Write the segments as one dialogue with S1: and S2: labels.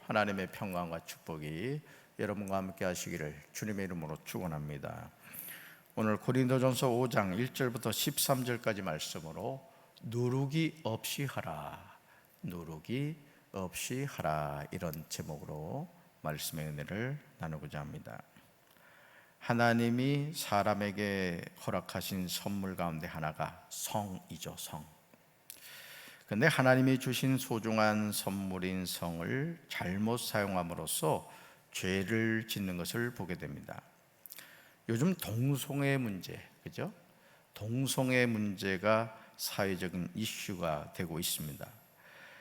S1: 하나님의 평강과 축복이 여러분과 함께 하시기를 주님의 이름으로 축원합니다. 오늘 고린도전서 5장 1절부터 13절까지 말씀으로 누르기 없이 하라, 누르기 없이 하라, 이런 제목으로 말씀의 은혜를 나누고자 합니다. 하나님이 사람에게 허락하신 선물 가운데 하나가 성이죠. 성. 근데 하나님이 주신 소중한 선물인 성을 잘못 사용함으로써 죄를 짓는 것을 보게 됩니다. 요즘 동성애 문제, 그죠? 동성애 문제가 사회적인 이슈가 되고 있습니다.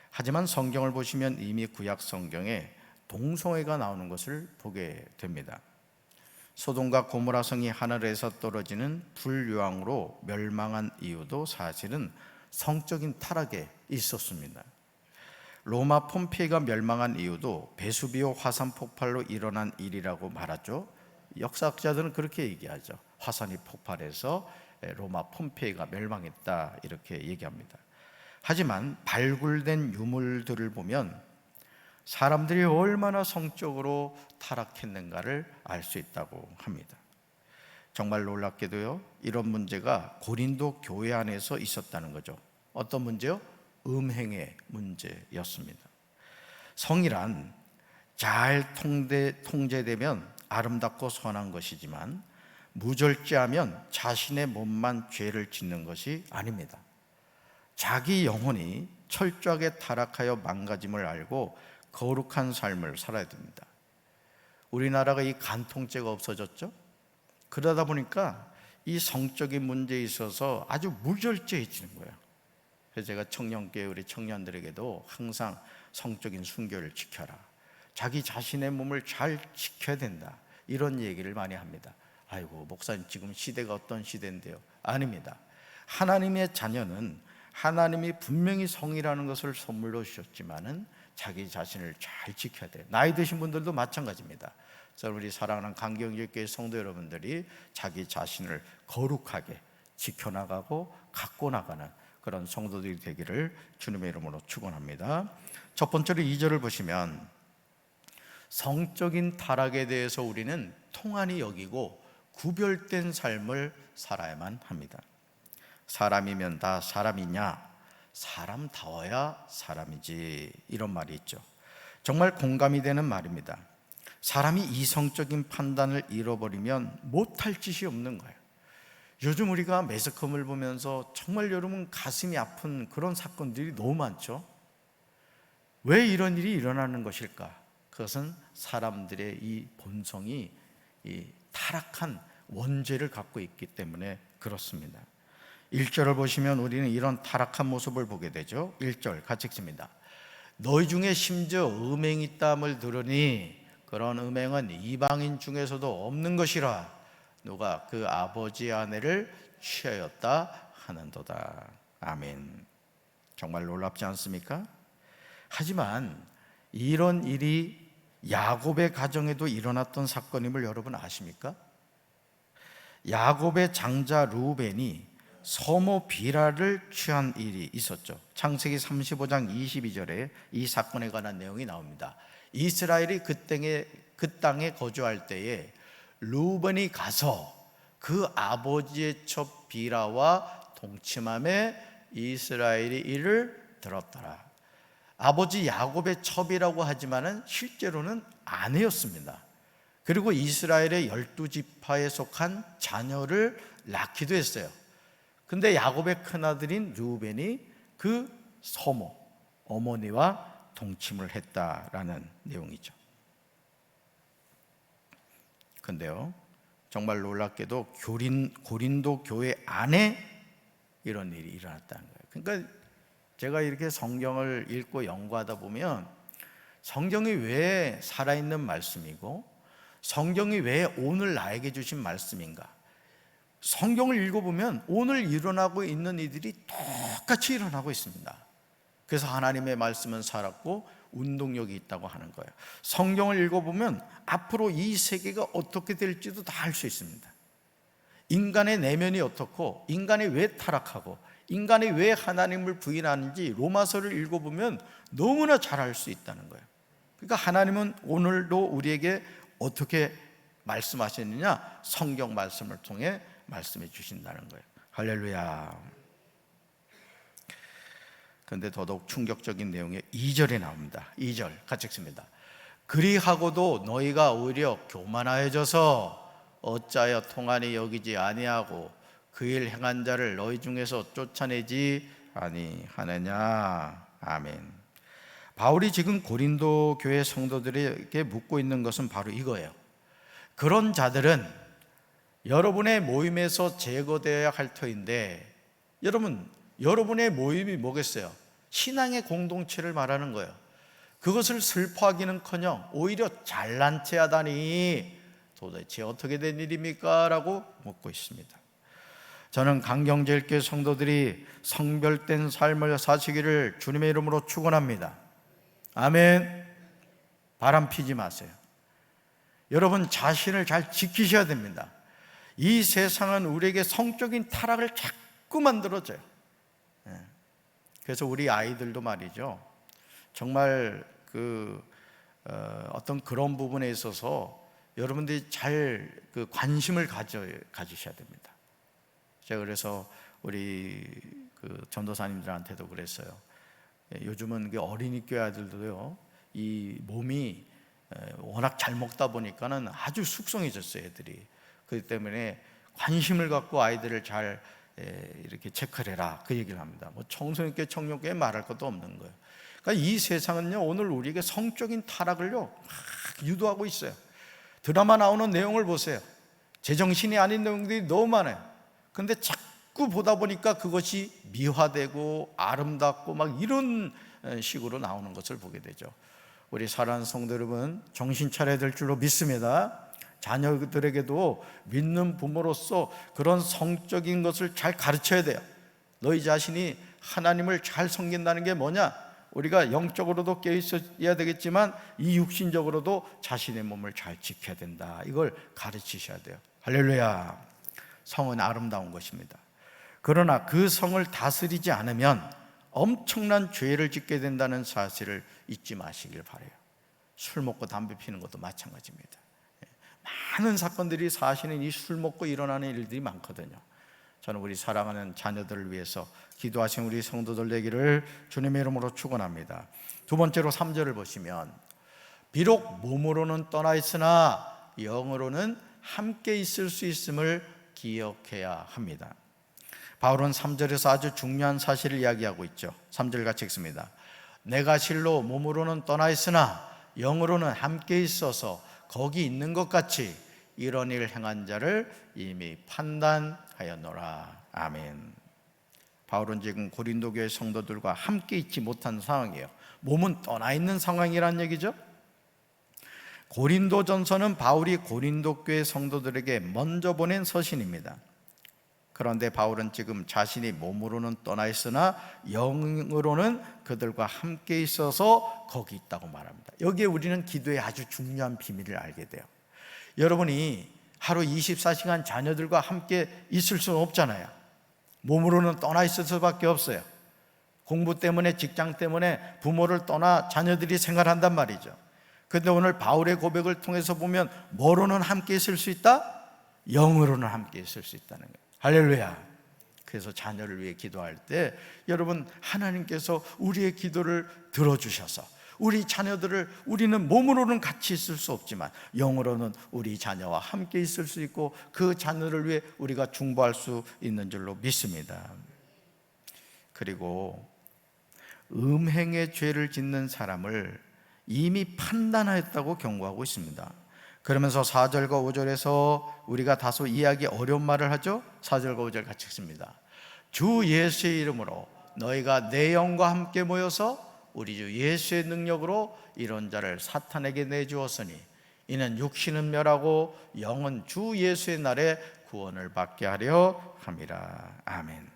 S1: 하지만 성경을 보시면 이미 구약 성경에 동성애가 나오는 것을 보게 됩니다. 소돔과 고모라 성이 하늘에서 떨어지는 불유황으로 멸망한 이유도 사실은 성적인 타락에 있었습니다. 로마 폼페이가 멸망한 이유도 베수비오 화산 폭발로 일어난 일이라고 말하죠. 역사학자들은 그렇게 얘기하죠. 화산이 폭발해서 로마 폼페이가 멸망했다, 이렇게 얘기합니다. 하지만 발굴된 유물들을 보면 사람들이 얼마나 성적으로 타락했는가를 알 수 있다고 합니다. 정말 놀랍게도요, 이런 문제가 고린도 교회 안에서 있었다는 거죠. 어떤 문제요? 음행의 문제였습니다. 성이란 잘 통제되면 아름답고 선한 것이지만 무절제하면 자신의 몸만 죄를 짓는 것이 아닙니다. 자기 영혼이 철저하게 타락하여 망가짐을 알고 거룩한 삶을 살아야 됩니다. 우리나라가 이 간통죄가 없어졌죠? 그러다 보니까 이 성적인 문제에 있어서 아주 무절제해지는 거예요. 그래서 제가 청년교회 우리 청년들에게도 항상 성적인 순결을 지켜라, 자기 자신의 몸을 잘 지켜야 된다, 이런 얘기를 많이 합니다. 아이고 목사님 지금 시대가 어떤 시대인데요? 아닙니다. 하나님의 자녀는 하나님이 분명히 성이라는 것을 선물로 주셨지만은 자기 자신을 잘 지켜야 돼요. 나이 드신 분들도 마찬가지입니다. 우리 사랑하는 강경일교회 성도 여러분들이 자기 자신을 거룩하게 지켜나가고 갖고 나가는 그런 성도들이 되기를 주님의 이름으로 축원합니다. 첫 번째로 2절을 보시면 성적인 타락에 대해서 우리는 통한이 여기고 구별된 삶을 살아야만 합니다. 사람이면 다 사람이냐? 사람다워야 사람이지, 이런 말이 있죠. 정말 공감이 되는 말입니다. 사람이 이성적인 판단을 잃어버리면 못할 짓이 없는 거예요. 요즘 우리가 매스컴을 보면서 정말 여러분 가슴이 아픈 그런 사건들이 너무 많죠. 왜 이런 일이 일어나는 것일까? 그것은 사람들의 이 본성이 이 타락한 원죄를 갖고 있기 때문에 그렇습니다. 1절을 보시면 우리는 이런 타락한 모습을 보게 되죠. 1절 같이 읽습니다. 너희 중에 심지어 음행이 있다함을 들으니 그런 음행은 이방인 중에서도 없는 것이라 누가 그 아버지 아내를 취하였다 하는도다. 아멘. 정말 놀랍지 않습니까? 하지만 이런 일이 야곱의 가정에도 일어났던 사건임을 여러분 아십니까? 야곱의 장자 루벤이 서모 비라를 취한 일이 있었죠. 창세기 35장 22절에 이 사건에 관한 내용이 나옵니다. 이스라엘이 그 땅에 거주할 때에 루벤이 가서 그 아버지의 첩 비라와 동침함에 이스라엘이 이를 들었더라. 아버지 야곱의 첩이라고 하지만은 실제로는 아내였습니다. 그리고 이스라엘의 12지파에 속한 자녀를 낳기도 했어요. 근데 야곱의 큰아들인 르우벤이 그 서모, 어머니와 동침을 했다라는 내용이죠. 근데요, 정말 놀랍게도 고린도 교회 안에 이런 일이 일어났다는 거예요. 그러니까 제가 이렇게 성경을 읽고 연구하다 보면 성경이 왜 살아있는 말씀이고 성경이 왜 오늘 나에게 주신 말씀인가? 성경을 읽어보면 오늘 일어나고 있는 이들이 똑같이 일어나고 있습니다. 그래서 하나님의 말씀은 살았고 운동력이 있다고 하는 거예요. 성경을 읽어보면 앞으로 이 세계가 어떻게 될지도 다 알 수 있습니다. 인간의 내면이 어떻고 인간이 왜 타락하고 인간이 왜 하나님을 부인하는지 로마서를 읽어보면 너무나 잘 알 수 있다는 거예요. 그러니까 하나님은 오늘도 우리에게 어떻게 말씀하시느냐? 성경 말씀을 통해 말씀해 주신다는 거예요. 할렐루야. 그런데 더더욱 충격적인 내용의 2절에 나옵니다. 2절 같이 읽습니다. 그리하고도 너희가 오히려 교만하여져서 어찌하여 통한이 여기지 아니하고 그 일 행한 자를 너희 중에서 쫓아내지 아니하느냐. 아멘. 바울이 지금 고린도 교회 성도들에게 묻고 있는 것은 바로 이거예요. 그런 자들은 여러분의 모임에서 제거되어야 할 터인데, 여러분의 모임이 뭐겠어요? 신앙의 공동체를 말하는 거예요. 그것을 슬퍼하기는커녕 오히려 잘난 체 하다니 도대체 어떻게 된 일입니까? 라고 묻고 있습니다. 저는 강경제일교회 성도들이 성별된 삶을 사시기를 주님의 이름으로 축원합니다. 아멘. 바람 피지 마세요. 여러분 자신을 잘 지키셔야 됩니다. 이 세상은 우리에게 성적인 타락을 자꾸 만들어줘요. 그래서 우리 아이들도 말이죠, 정말 어떤 그런 부분에 있어서 여러분들이 잘 관심을 가지셔야 됩니다. 제가 그래서 우리 전도사님들한테도 그랬어요. 요즘은 어린이 교회 아들도요, 이 몸이 워낙 잘 먹다 보니까는 아주 숙성해졌어요, 애들이. 그렇기 때문에 관심을 갖고 아이들을 잘 이렇게 체크를 해라, 그 얘기를 합니다. 청소년교회, 청년교회 말할 것도 없는 거예요. 그러니까 이 세상은요, 오늘 우리에게 성적인 타락을요 막 유도하고 있어요. 드라마 나오는 내용을 보세요. 제정신이 아닌 내용들이 너무 많아요. 그런데 자꾸 보다 보니까 그것이 미화되고 아름답고 막 이런 식으로 나오는 것을 보게 되죠. 우리 사랑하는 성도 여러분, 정신 차려야 될 줄로 믿습니다. 자녀들에게도 믿는 부모로서 그런 성적인 것을 잘 가르쳐야 돼요. 너희 자신이 하나님을 잘 섬긴다는 게 뭐냐? 우리가 영적으로도 깨어 있어야 되겠지만 이 육신적으로도 자신의 몸을 잘 지켜야 된다. 이걸 가르치셔야 돼요. 할렐루야. 성은 아름다운 것입니다. 그러나 그 성을 다스리지 않으면 엄청난 죄를 짓게 된다는 사실을 잊지 마시길 바라요. 술 먹고 담배 피는 것도 마찬가지입니다. 많은 사건들이 사실은 이 술 먹고 일어나는 일들이 많거든요. 저는 우리 사랑하는 자녀들을 위해서 기도하신 우리 성도들 되기를 주님의 이름으로 축원합니다. 두 번째로 3절을 보시면, 비록 몸으로는 떠나 있으나 영으로는 함께 있을 수 있음을 기억해야 합니다. 바울은 3절에서 아주 중요한 사실을 이야기하고 있죠. 3절 같이 읽습니다. 내가 실로 몸으로는 떠나 있으나 영으로는 함께 있어서 거기 있는 것 같이 이런 일을 행한 자를 이미 판단하였노라. 아멘. 바울은 지금 고린도 교회 성도들과 함께 있지 못한 상황이에요. 몸은 떠나 있는 상황이란 얘기죠. 고린도전서는 바울이 고린도 교회 성도들에게 먼저 보낸 서신입니다. 그런데 바울은 지금 자신이 몸으로는 떠나 있으나 영으로는 그들과 함께 있어서 거기 있다고 말합니다. 여기에 우리는 기도의 아주 중요한 비밀을 알게 돼요. 여러분이 하루 24시간 자녀들과 함께 있을 수는 없잖아요. 몸으로는 떠나 있을 수밖에 없어요. 공부 때문에, 직장 때문에 부모를 떠나 자녀들이 생활한단 말이죠. 그런데 오늘 바울의 고백을 통해서 보면 뭐로는 함께 있을 수 있다? 영으로는 함께 있을 수 있다는 거예요. 할렐루야. 그래서 자녀를 위해 기도할 때 여러분, 하나님께서 우리의 기도를 들어주셔서 우리 자녀들을, 우리는 몸으로는 같이 있을 수 없지만 영으로는 우리 자녀와 함께 있을 수 있고 그 자녀를 위해 우리가 중보할 수 있는 줄로 믿습니다. 그리고 음행의 죄를 짓는 사람을 이미 판단하였다고 경고하고 있습니다. 그러면서 4절과 5절에서 우리가 다소 이해하기 어려운 말을 하죠. 4절과 5절 같이 읽습니다. 주 예수의 이름으로 너희가 내 영과 함께 모여서 우리 주 예수의 능력으로 이런 자를 사탄에게 내주었으니 이는 육신은 멸하고 영은 주 예수의 날에 구원을 받게 하려 함이라. 아멘.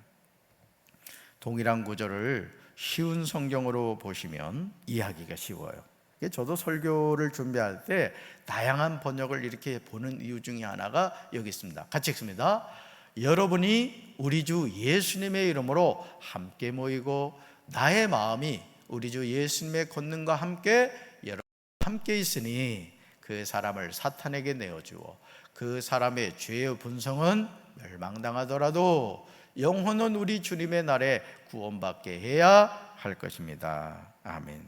S1: 동일한 구절을 쉬운 성경으로 보시면 이해하기가 쉬워요. 저도 설교를 준비할 때 다양한 번역을 이렇게 보는 이유 중에 하나가 여기 있습니다. 같이 읽습니다. 여러분이 우리 주 예수님의 이름으로 함께 모이고 나의 마음이 우리 주 예수님의 권능과 함께 함께 있으니 그 사람을 사탄에게 내어주어 그 사람의 죄의 본성은 멸망당하더라도 영혼은 우리 주님의 날에 구원받게 해야 할 것입니다. 아멘.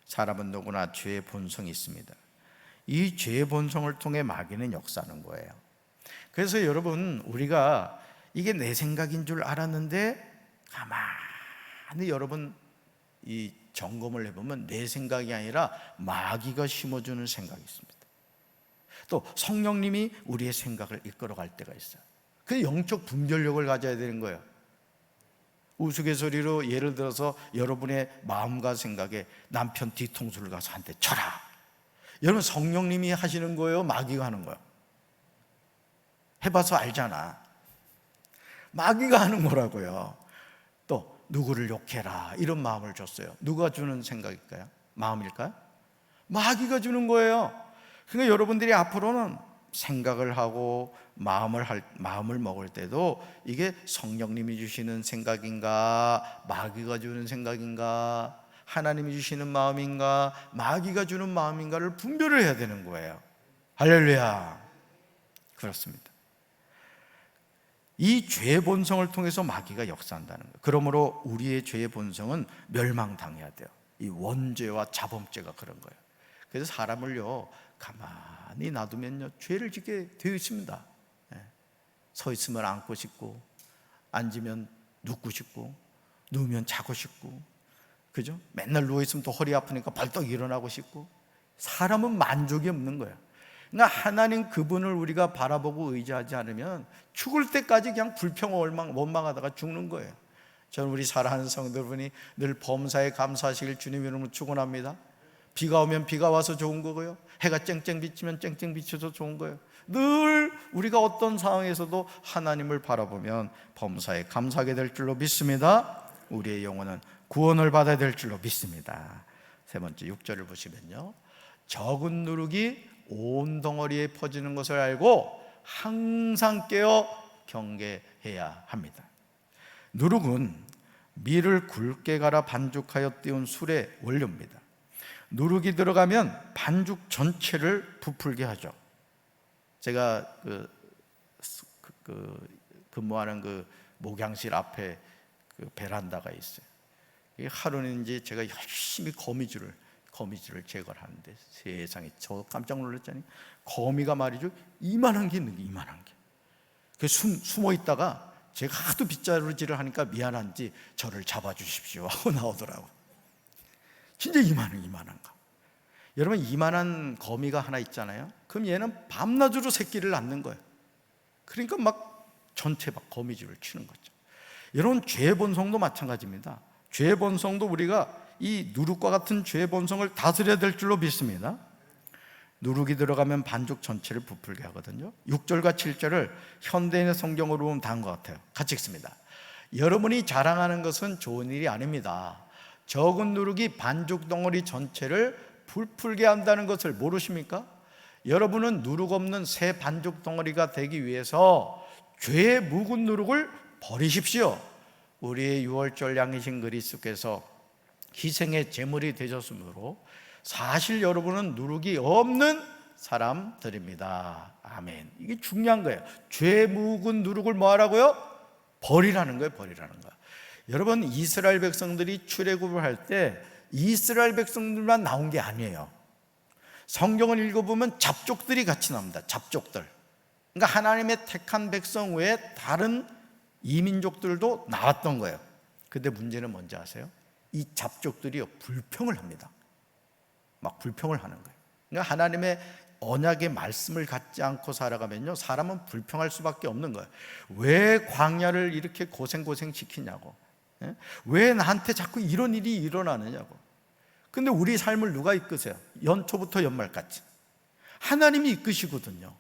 S1: 사람은 누구나 죄의 본성이 있습니다. 이 죄의 본성을 통해 마귀는 역사하는 거예요. 그래서 여러분, 우리가 이게 내 생각인 줄 알았는데 가만히 여러분 이 점검을 해보면 내 생각이 아니라 마귀가 심어주는 생각이 있습니다. 또 성령님이 우리의 생각을 이끌어갈 때가 있어요. 그 영적 분별력을 가져야 되는 거예요. 우스갯소리로 예를 들어서 여러분의 마음과 생각에 남편 뒤통수를 가서 한 대 쳐라. 여러분, 성령님이 하시는 거예요? 마귀가 하는 거예요? 해봐서 알잖아. 마귀가 하는 거라고요. 또 누구를 욕해라 이런 마음을 줬어요. 누가 주는 생각일까요? 마음일까요? 마귀가 주는 거예요. 그러니까 여러분들이 앞으로는 생각을 하고 마음을 먹을 때도 이게 성령님이 주시는 생각인가, 마귀가 주는 생각인가, 하나님이 주시는 마음인가, 마귀가 주는 마음인가를 분별을 해야 되는 거예요. 할렐루야. 그렇습니다. 이 죄의 본성을 통해서 마귀가 역사한다는 거예요. 그러므로 우리의 죄의 본성은 멸망당해야 돼요. 이 원죄와 자범죄가 그런 거예요. 그래서 사람을요 가만히 놔두면요 죄를 짓게 되어 있습니다. 서 있으면 앉고 싶고, 앉으면 눕고 싶고, 누우면 자고 싶고, 그죠? 맨날 누워 있으면 또 허리 아프니까 벌떡 일어나고 싶고. 사람은 만족이 없는 거예요. 그러니까 하나님 그분을 우리가 바라보고 의지하지 않으면 죽을 때까지 그냥 불평 원망하다가 죽는 거예요. 저는 우리 사랑하는 성도분이 늘 범사에 감사하시길 주님 이름으로 축원합니다. 비가 오면 비가 와서 좋은 거고요, 해가 쨍쨍 비치면 쨍쨍 비쳐서 좋은 거예요. 늘 우리가 어떤 상황에서도 하나님을 바라보면 범사에 감사하게 될 줄로 믿습니다. 우리의 영혼은 구원을 받아야 될 줄로 믿습니다. 세 번째 6절을 보시면요, 적은 누룩이 온 덩어리에 퍼지는 것을 알고 항상 깨어 경계해야 합니다. 누룩은 밀을 굵게 갈아 반죽하여 띄운 술의 원료입니다. 누룩이 들어가면 반죽 전체를 부풀게 하죠. 제가 근무하는 그 목양실 앞에 그 베란다가 있어요. 하루는 이제 제가 열심히 거미줄을 제거를 하는데, 세상에 저 깜짝 놀랐잖아요. 거미가 말이죠 이만한 게 있는 게, 이만한 게. 그 숨어 있다가 제가 하도 빗자루질을 하니까 미안한지 저를 잡아주십시오 하고 나오더라고. 진짜 이만한 거. 여러분, 이만한 거미가 하나 있잖아요. 그럼 얘는 밤낮으로 새끼를 낳는 거예요. 그러니까 막 전체 막 거미줄을 치는 거죠. 여러분, 죄의 본성도 마찬가지입니다. 죄의 본성도 우리가 이 누룩과 같은 죄의 본성을 다스려야 될 줄로 믿습니다. 누룩이 들어가면 반죽 전체를 부풀게 하거든요. 6절과 7절을 현대인의 성경으로 보면 다른 것 같아요. 같이 읽습니다. 여러분이 자랑하는 것은 좋은 일이 아닙니다. 적은 누룩이 반죽 덩어리 전체를 부풀게 한다는 것을 모르십니까? 여러분은 누룩 없는 새 반죽 덩어리가 되기 위해서 죄의 묵은 누룩을 버리십시오. 우리의 유월절 양이신 그리스도께서 희생의 제물이 되셨으므로 사실 여러분은 누룩이 없는 사람들입니다. 아멘. 이게 중요한 거예요. 죄 묵은 누룩을 뭐 하라고요? 버리라는 거예요. 버리라는 거예요. 여러분, 이스라엘 백성들이 출애굽을 할 때 이스라엘 백성들만 나온 게 아니에요. 성경을 읽어보면 잡족들이 같이 나옵니다. 잡족들. 그러니까 하나님의 택한 백성 외에 다른 이민족들도 나왔던 거예요. 근데 문제는 뭔지 아세요? 이 잡족들이 불평을 합니다. 막 불평을 하는 거예요. 그러니까 하나님의 언약의 말씀을 갖지 않고 살아가면요, 사람은 불평할 수밖에 없는 거예요. 왜 광야를 이렇게 고생 시키냐고, 왜 나한테 자꾸 이런 일이 일어나느냐고. 근데 우리 삶을 누가 이끄세요? 연초부터 연말까지 하나님이 이끄시거든요.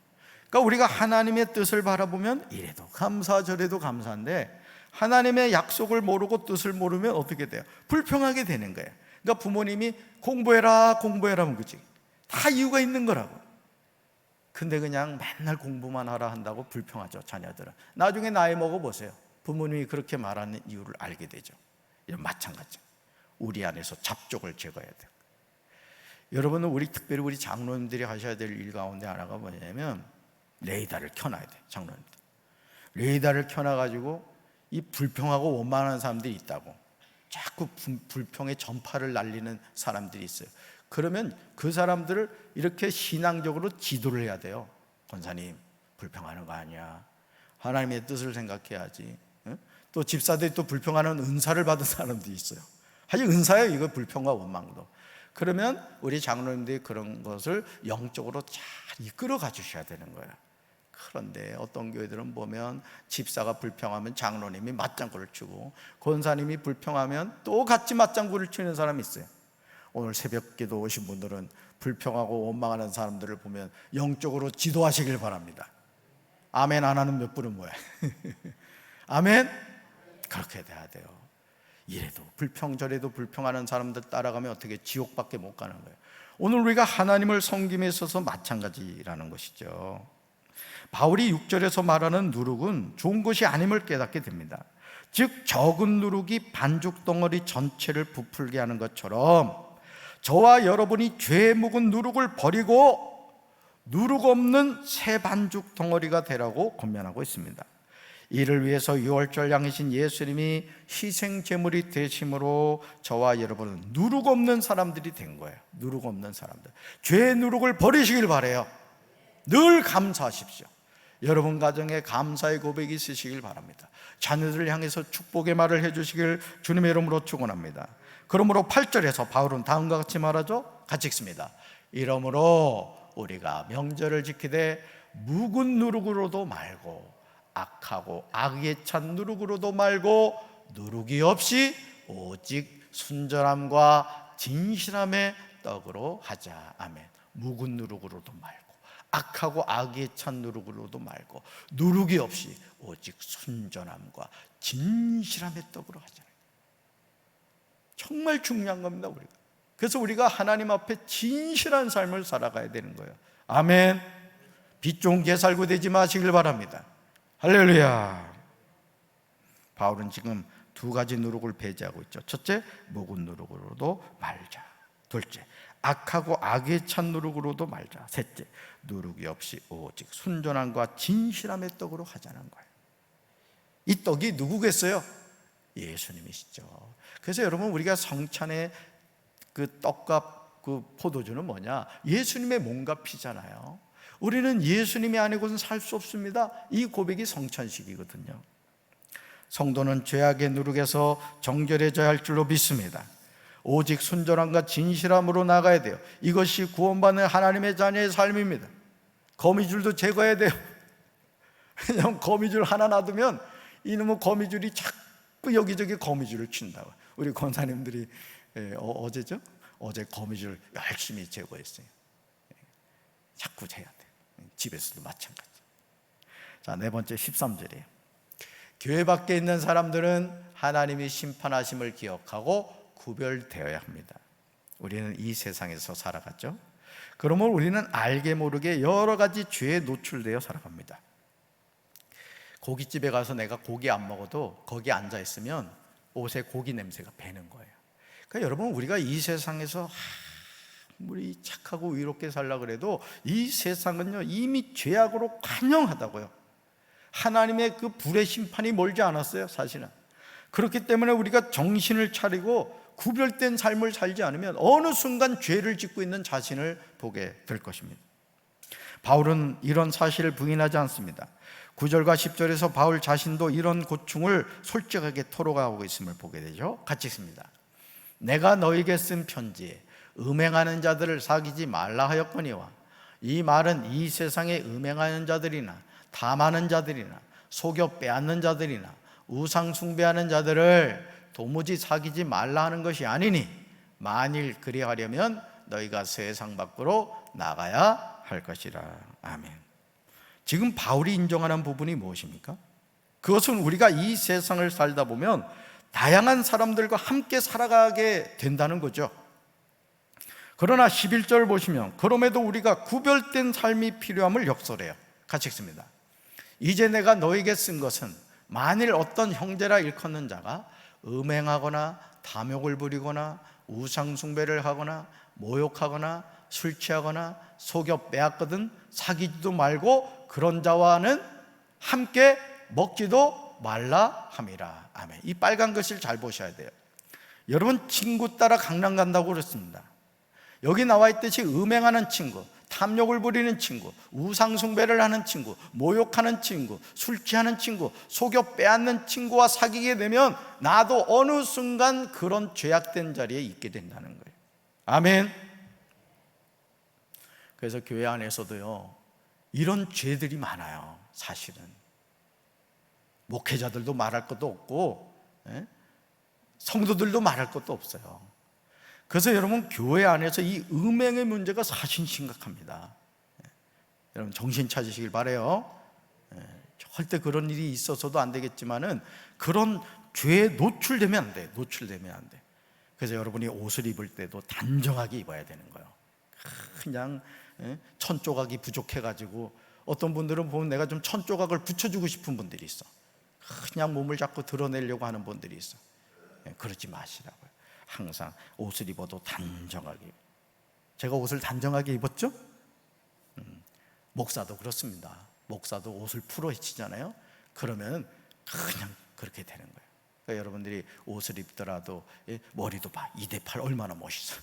S1: 그러니까 우리가 하나님의 뜻을 바라보면 이래도 감사 저래도 감사한데, 하나님의 약속을 모르고 뜻을 모르면 어떻게 돼요? 불평하게 되는 거예요. 그러니까 부모님이 공부해라 하면 그치? 다 이유가 있는 거라고. 근데 그냥 맨날 공부만 하라 한다고 불평하죠, 자녀들은. 나중에 나이 먹어보세요. 부모님이 그렇게 말하는 이유를 알게 되죠. 이런 마찬가지. 우리 안에서 잡족을 제거해야 돼요. 여러분은 특별히 우리 장로님들이 하셔야 될 일 가운데 하나가 뭐냐면 레이더를 켜놔야 돼. 장로님들 레이더를 켜놔가지고 이 불평하고 원망하는 사람들이 있다고 자꾸 불평의 전파를 날리는 사람들이 있어요. 그러면 그 사람들을 이렇게 신앙적으로 지도를 해야 돼요. 권사님, 불평하는 거 아니야. 하나님의 뜻을 생각해야지. 또 집사들이 또 불평하는 은사를 받은 사람들이 있어요. 사실 은사예요, 이거. 불평과 원망도. 그러면 우리 장로님들이 그런 것을 영적으로 잘 이끌어 가주셔야 되는 거예요. 그런데 어떤 교회들은 보면 집사가 불평하면 장로님이 맞장구를 치고, 권사님이 불평하면 또 같이 맞장구를 치는 사람이 있어요. 오늘 새벽기도 오신 분들은 불평하고 원망하는 사람들을 보면 영적으로 지도하시길 바랍니다. 아멘 안 하는 몇 분은 뭐야? 아멘? 그렇게 돼야 돼요. 이래도 불평 저래도 불평하는 사람들 따라가면 어떻게 지옥밖에 못 가는 거예요. 오늘 우리가 하나님을 섬김에 있어서 마찬가지라는 것이죠. 바울이 6절에서 말하는 누룩은 좋은 것이 아님을 깨닫게 됩니다. 즉 적은 누룩이 반죽 덩어리 전체를 부풀게 하는 것처럼 저와 여러분이 죄에 묵은 누룩을 버리고 누룩 없는 새 반죽 덩어리가 되라고 권면하고 있습니다. 이를 위해서 유월절 양이신 예수님이 희생 제물이 되심으로 저와 여러분은 누룩 없는 사람들이 된 거예요. 누룩 없는 사람들, 죄의 누룩을 버리시길 바라요. 늘 감사하십시오. 여러분 가정에 감사의 고백이 있으시길 바랍니다. 자녀들을 향해서 축복의 말을 해주시길 주님의 이름으로 축원합니다. 그러므로 8절에서 바울은 다음과 같이 말하죠. 같이 읽습니다. 이러므로 우리가 명절을 지키되 묵은 누룩으로도 말고 악하고 악에 찬 누룩으로도 말고 누룩이 없이 오직 순전함과 진실함의 떡으로 하자. 아멘. 묵은 누룩으로도 말고 악하고 악에 찬 누룩으로도 말고 누룩이 없이 오직 순전함과 진실함의 떡으로 하자. 정말 중요한 겁니다, 우리가. 그래서 우리가 하나님 앞에 진실한 삶을 살아가야 되는 거예요. 아멘. 빛 좋은 개살구 되지 마시길 바랍니다. 할렐루야. 바울은 지금 두 가지 누룩을 배제하고 있죠. 첫째, 묵은 누룩으로도 말자. 둘째, 악하고 악에 찬 누룩으로도 말자. 셋째, 누룩이 없이 오직 순전함과 진실함의 떡으로 하자는 거예요. 이 떡이 누구겠어요? 예수님이시죠. 그래서 여러분, 우리가 성찬의 그 떡과 그 포도주는 뭐냐? 예수님의 몸과 피잖아요. 우리는 예수님이 아니고는 살 수 없습니다. 이 고백이 성찬식이거든요. 성도는 죄악의 누룩에서 정결해져야 할 줄로 믿습니다. 오직 순전함과 진실함으로 나가야 돼요. 이것이 구원받는 하나님의 자녀의 삶입니다. 거미줄도 제거해야 돼요. 왜냐하면 거미줄 하나 놔두면 이놈의 거미줄이 자꾸 여기저기 거미줄을 친다고. 우리 권사님들이 어제죠? 어제 거미줄 열심히 제거했어요. 자꾸 재야 돼. 집에서도 마찬가지. 자, 네 번째 13절이에요. 교회 밖에 있는 사람들은 하나님이 심판하심을 기억하고 구별되어야 합니다. 우리는 이 세상에서 살아갔죠. 그러면 우리는 알게 모르게 여러 가지 죄에 노출되어 살아갑니다. 고깃집에 가서 내가 고기 안 먹어도 거기 앉아 있으면 옷에 고기 냄새가 배는 거예요. 그러니까 여러분, 우리가 이 세상에서 아무리 착하고 의롭게 살려고 그래도 이 세상은요 이미 죄악으로 관영하다고요. 하나님의 그 불의 심판이 멀지 않았어요, 사실은. 그렇기 때문에 우리가 정신을 차리고 구별된 삶을 살지 않으면 어느 순간 죄를 짓고 있는 자신을 보게 될 것입니다. 바울은 이런 사실을 부인하지 않습니다. 9절과 10절에서 바울 자신도 이런 고충을 솔직하게 토로하고 있음을 보게 되죠. 같이 읽습니다. 내가 너에게 쓴 편지에 음행하는 자들을 사귀지 말라 하였거니와 이 말은 이 세상에 음행하는 자들이나 탐하는 자들이나 속여 빼앗는 자들이나 우상 숭배하는 자들을 도무지 사귀지 말라 하는 것이 아니니 만일 그리하려면 너희가 세상 밖으로 나가야 할 것이라. 아멘. 지금 바울이 인정하는 부분이 무엇입니까? 그것은 우리가 이 세상을 살다 보면 다양한 사람들과 함께 살아가게 된다는 거죠. 그러나 11절 보시면 그럼에도 우리가 구별된 삶이 필요함을 역설해요. 같이 읽습니다. 이제 내가 너에게 쓴 것은 만일 어떤 형제라 일컫는 자가 음행하거나 탐욕을 부리거나 우상 숭배를 하거나 모욕하거나 술 취하거나 속여 빼앗거든 사귀지도 말고 그런 자와는 함께 먹지도 말라 함이라. 아멘. 이 빨간 글씨를 잘 보셔야 돼요. 여러분, 친구 따라 강남 간다고 그랬습니다. 여기 나와 있듯이 음행하는 친구, 탐욕을 부리는 친구, 우상숭배를 하는 친구, 모욕하는 친구, 술 취하는 친구, 속여 빼앗는 친구와 사귀게 되면 나도 어느 순간 그런 죄악된 자리에 있게 된다는 거예요. 아멘. 그래서 교회 안에서도요, 이런 죄들이 많아요. 사실은 목회자들도 말할 것도 없고 성도들도 말할 것도 없어요. 그래서 여러분, 교회 안에서 이 음행의 문제가 사실 심각합니다. 여러분, 정신 차리시길 바라요. 절대 그런 일이 있어서도 안 되겠지만은 그런 죄에 노출되면 안 돼. 노출되면 안 돼. 그래서 여러분이 옷을 입을 때도 단정하게 입어야 되는 거예요. 그냥 천조각이 부족해가지고 어떤 분들은 보면 내가 좀 천조각을 붙여주고 싶은 분들이 있어. 그냥 몸을 자꾸 드러내려고 하는 분들이 있어. 그러지 마시라고요. 항상 옷을 입어도 단정하게. 제가 옷을 단정하게 입었죠? 목사도 그렇습니다. 목사도 옷을 풀어 헤치잖아요. 그러면 그냥 그렇게 되는 거예요. 그러니까 여러분들이 옷을 입더라도 머리도 봐. 2대8 얼마나 멋있어.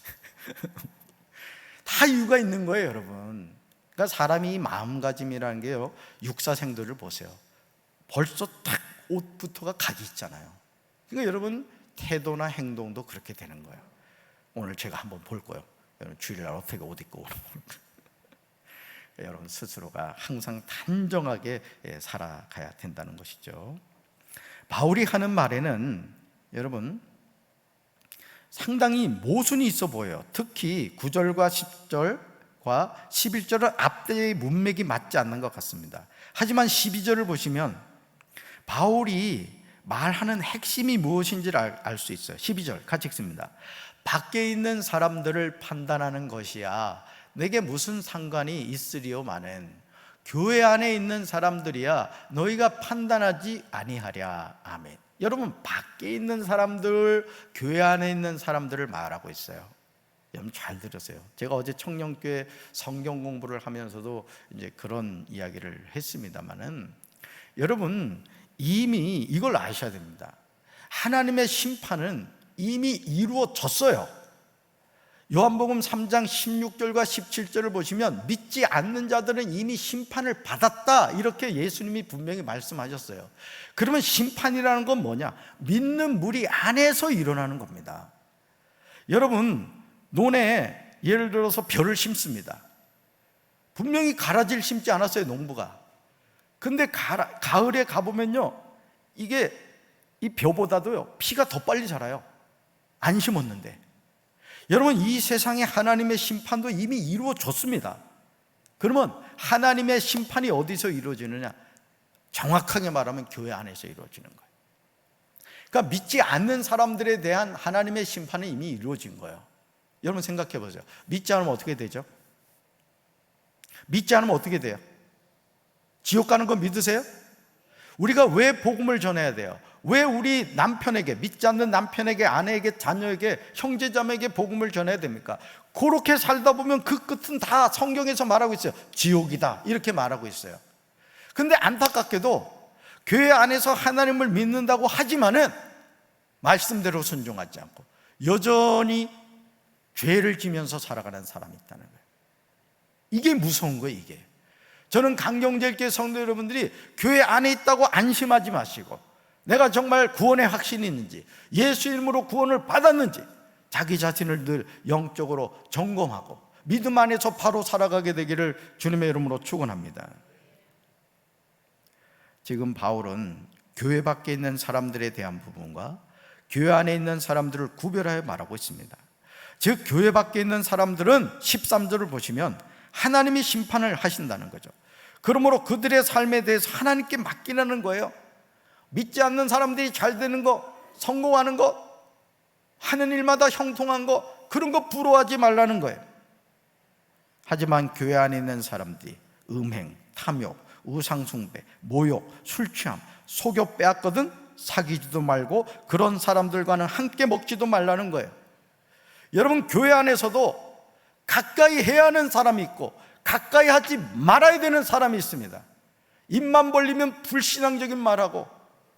S1: 다 이유가 있는 거예요, 여러분. 그러니까 사람이 마음가짐이라는 게요, 육사생도를 보세요. 벌써 딱 옷부터가 각이 있잖아요. 그러니까 여러분, 태도나 행동도 그렇게 되는 거예요. 오늘 제가 한번 볼 거예요. 여러분, 주일날 어떻게 옷 입고 오는 거예요. 여러분 스스로가 항상 단정하게 살아가야 된다는 것이죠. 바울이 하는 말에는 여러분 상당히 모순이 있어 보여요. 특히 9절과 10절과 11절은 앞뒤의 문맥이 맞지 않는 것 같습니다. 하지만 12절을 보시면 바울이 말하는 핵심이 무엇인지를 알 수 있어요. 12절 같이 읽습니다. 밖에 있는 사람들을 판단하는 것이야 내게 무슨 상관이 있으리요마는 교회 안에 있는 사람들이야 너희가 판단하지 아니하랴. 아멘. 여러분, 밖에 있는 사람들, 교회 안에 있는 사람들을 말하고 있어요. 여러분 잘 들으세요. 제가 어제 청년교회 성경 공부를 하면서도 이제 그런 이야기를 했습니다만은 여러분, 이미 이걸 아셔야 됩니다. 하나님의 심판은 이미 이루어졌어요. 요한복음 3장 16절과 17절을 보시면 믿지 않는 자들은 이미 심판을 받았다, 이렇게 예수님이 분명히 말씀하셨어요. 그러면 심판이라는 건 뭐냐? 믿는 무리 안에서 일어나는 겁니다. 여러분, 논에 예를 들어서 벼를 심습니다. 분명히 가라지를 심지 않았어요, 농부가. 근데 가을에 가보면요, 이게 이 벼보다도요 피가 더 빨리 자라요. 안 심었는데. 여러분, 이 세상에 하나님의 심판도 이미 이루어졌습니다. 그러면 하나님의 심판이 어디서 이루어지느냐? 정확하게 말하면 교회 안에서 이루어지는 거예요. 그러니까 믿지 않는 사람들에 대한 하나님의 심판은 이미 이루어진 거예요. 여러분 생각해 보세요. 믿지 않으면 어떻게 되죠? 믿지 않으면 어떻게 돼요? 지옥 가는 거 믿으세요? 우리가 왜 복음을 전해야 돼요? 왜 우리 남편에게, 믿지 않는 남편에게, 아내에게, 자녀에게, 형제자매에게 복음을 전해야 됩니까? 그렇게 살다 보면 그 끝은 다 성경에서 말하고 있어요. 지옥이다, 이렇게 말하고 있어요. 근데 안타깝게도 교회 안에서 하나님을 믿는다고 하지만은 말씀대로 순종하지 않고 여전히 죄를 지면서 살아가는 사람이 있다는 거예요. 이게 무서운 거예요, 이게. 저는 강경제일교회 성도 여러분들이 교회 안에 있다고 안심하지 마시고, 내가 정말 구원의 확신이 있는지, 예수 이름으로 구원을 받았는지 자기 자신을 늘 영적으로 점검하고 믿음 안에서 바로 살아가게 되기를 주님의 이름으로 축원합니다. 지금 바울은 교회 밖에 있는 사람들에 대한 부분과 교회 안에 있는 사람들을 구별하여 말하고 있습니다. 즉 교회 밖에 있는 사람들은 13절을 보시면 하나님이 심판을 하신다는 거죠. 그러므로 그들의 삶에 대해서 하나님께 맡기라는 거예요. 믿지 않는 사람들이 잘 되는 거, 성공하는 거, 하는 일마다 형통한 거, 그런 거 부러워하지 말라는 거예요. 하지만 교회 안에 있는 사람들이 음행, 탐욕, 우상숭배, 모욕, 술취함, 속여 빼앗거든 사귀지도 말고 그런 사람들과는 함께 먹지도 말라는 거예요. 여러분, 교회 안에서도 가까이 해야 하는 사람이 있고 가까이 하지 말아야 되는 사람이 있습니다. 입만 벌리면 불신앙적인 말하고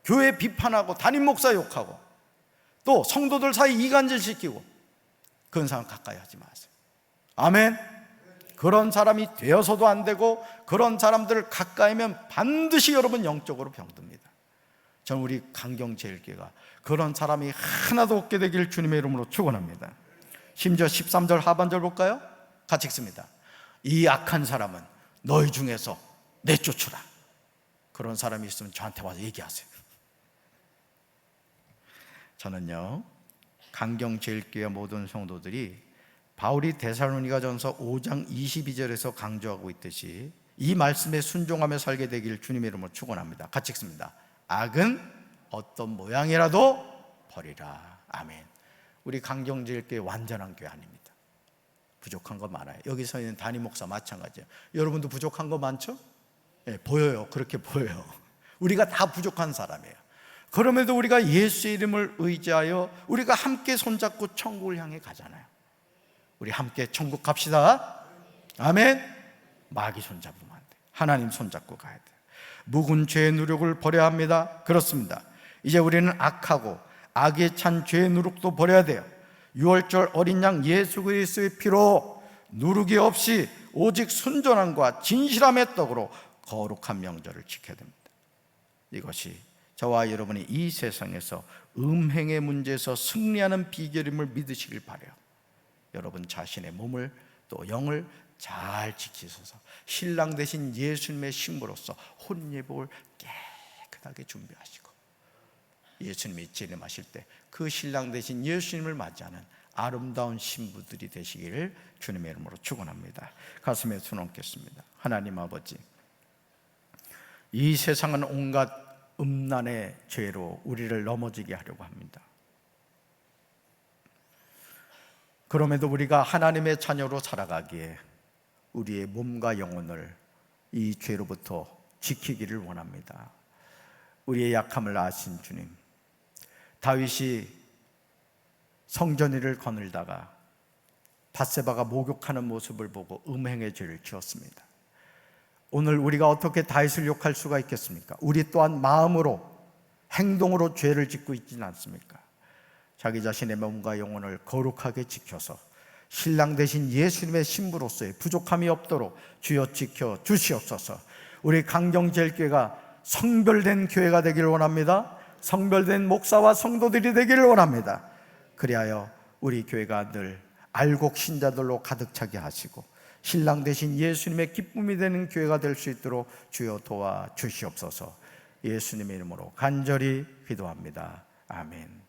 S1: 교회 비판하고 담임 목사 욕하고 또 성도들 사이 이간질 시키고 그런 사람 가까이 하지 마세요. 아멘. 그런 사람이 되어서도 안 되고 그런 사람들을 가까이 하면 반드시 여러분 영적으로 병듭니다. 저는 우리 강경제일교회가 그런 사람이 하나도 없게 되길 주님의 이름으로 축원합니다. 심지어 13절 하반절 볼까요? 같이 읽습니다. 이 악한 사람은 너희 중에서 내쫓으라. 그런 사람이 있으면 저한테 와서 얘기하세요. 저는요, 강경제일교회 모든 성도들이 바울이 데살로니가전서 5장 22절에서 강조하고 있듯이 이 말씀에 순종하며 살게 되길 주님의 이름으로 축원합니다. 같이 읽습니다. 악은 어떤 모양이라도 버리라. 아멘. 우리 강경제일교회 완전한 교회 아닙니다. 부족한 거 많아요. 여기서 있는 담임 목사 마찬가지예요. 여러분도 부족한 거 많죠? 네, 보여요. 그렇게 보여요. 우리가 다 부족한 사람이에요. 그럼에도 우리가 예수의 이름을 의지하여 우리가 함께 손잡고 천국을 향해 가잖아요. 우리 함께 천국 갑시다. 아멘. 마귀 손잡으면 안 돼요. 하나님 손잡고 가야 돼요. 묵은 죄의 누룩을 버려야 합니다. 그렇습니다. 이제 우리는 악하고 악에 찬 죄의 누룩도 버려야 돼요. 유월절 어린 양 예수 그리스도의 피로 누룩이 없이 오직 순전함과 진실함의 떡으로 거룩한 명절을 지켜야 됩니다. 이것이 저와 여러분이 이 세상에서 음행의 문제에서 승리하는 비결임을 믿으시길 바라요. 여러분 자신의 몸을 또 영을 잘 지키셔서 신랑 되신 예수님의 신부로서 혼예복을 깨끗하게 준비하시고 예수님이 재림하실 때 그 신랑 되신 예수님을 맞이하는 아름다운 신부들이 되시기를 주님의 이름으로 축원합니다. 가슴에 손 얹겠습니다. 하나님 아버지, 이 세상은 온갖 음란의 죄로 우리를 넘어지게 하려고 합니다. 그럼에도 우리가 하나님의 자녀로 살아가기에 우리의 몸과 영혼을 이 죄로부터 지키기를 원합니다. 우리의 약함을 아신 주님, 다윗이 성전 위를 거닐다가 밧세바가 목욕하는 모습을 보고 음행의 죄를 지었습니다. 오늘 우리가 어떻게 다윗을 욕할 수가 있겠습니까? 우리 또한 마음으로 행동으로 죄를 짓고 있지는 않습니까? 자기 자신의 몸과 영혼을 거룩하게 지켜서 신랑 되신 예수님의 신부로서의 부족함이 없도록 주여 지켜 주시옵소서. 우리 강경제일교회가 성별된 교회가 되기를 원합니다. 성별된 목사와 성도들이 되기를 원합니다. 그리하여 우리 교회가 늘 알곡 신자들로 가득 차게 하시고 신랑 되신 예수님의 기쁨이 되는 교회가 될 수 있도록 주여 도와 주시옵소서. 예수님의 이름으로 간절히 기도합니다. 아멘.